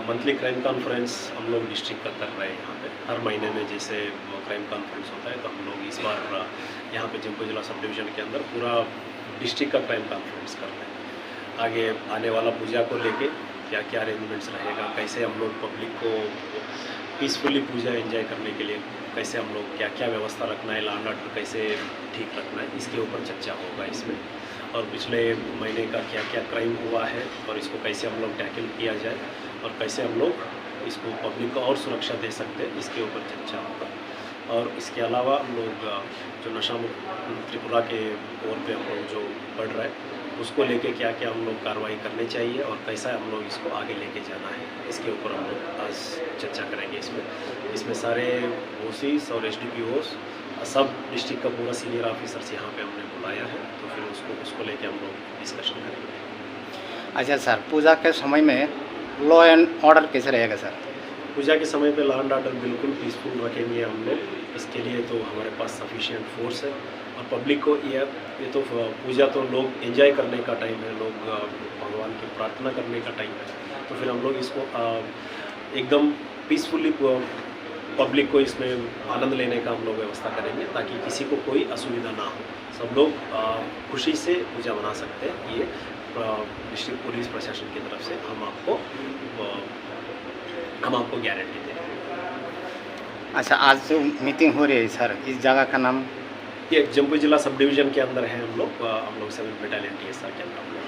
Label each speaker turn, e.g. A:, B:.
A: Monthly crime conference हम लोग district का कर रहे हैं यहाँ पे हर महीने में। जैसे क्राइम कॉन्फ्रेंस होता है तो हम लोग इस बार यहाँ पे जमपुर जिला सब डिवीज़न के अंदर पूरा डिस्ट्रिक्ट का क्राइम कॉन्फ्रेंस कर रहे हैं। आगे आने वाला पूजा को लेके क्या क्या अरेंजमेंट्स रहेगा, कैसे हम लोग पब्लिक को पीसफुली पूजा एंजॉय करने के लिए कैसे हम लोग क्या क्या व्यवस्था रखना है, लॉ एंड ऑर्डर कैसे ठीक रखना है, इसके ऊपर चर्चा होगा इसमें। और पिछले महीने का क्या क्या क्राइम हुआ है और इसको कैसे हम लोग टैकल किया जाए और कैसे हम लोग इसको पब्लिक को और सुरक्षा दे सकते हैं, इसके ऊपर चर्चा होगा। और इसके अलावा हम लोग जो नशा मुक्त त्रिपुरा के ओर पे हम लोग जो बढ़ रहा है उसको लेके क्या क्या हम लोग कार्रवाई करनी चाहिए और कैसा हम लोग इसको आगे लेके जाना है, इसके ऊपर हम लोग आज चर्चा करेंगे। इसमें सारे ओसीस और एसडीपीओस सब डिस्ट्रिक्ट का पूरा सीनियर ऑफिसर्स यहाँ पे हमने बुलाया है, तो फिर उसको लेके हम लोग डिस्कशन करेंगे।
B: अच्छा सर, पूजा के समय में लॉ एंड ऑर्डर कैसे रहेगा सर?
A: पूजा के समय पे लॉ एंड ऑर्डर बिल्कुल पीसफुल रखेंगे हम लोग। इसके लिए तो हमारे पास सफिशिएंट फोर्स है और पब्लिक को ये तो पूजा तो लोग एंजॉय करने का टाइम है, लोग भगवान की प्रार्थना करने का टाइम है, तो फिर हम लोग इसको एकदम पीसफुली पब्लिक को इसमें आनंद लेने का हम लोग व्यवस्था करेंगे ताकि किसी को कोई असुविधा ना हो, सब लोग खुशी से पूजा मना सकते हैं। ये डिस्ट्रिक्ट पुलिस प्रशासन की तरफ से हम आपको गारंटी दे रहे हैं।
B: अच्छा, आज जो मीटिंग हो रही है सर, इस जगह का नाम?
A: ये जमपुर जिला सब डिवीज़न के अंदर है। हम लोग 7 बटालियन TSR के अंदर हम लोग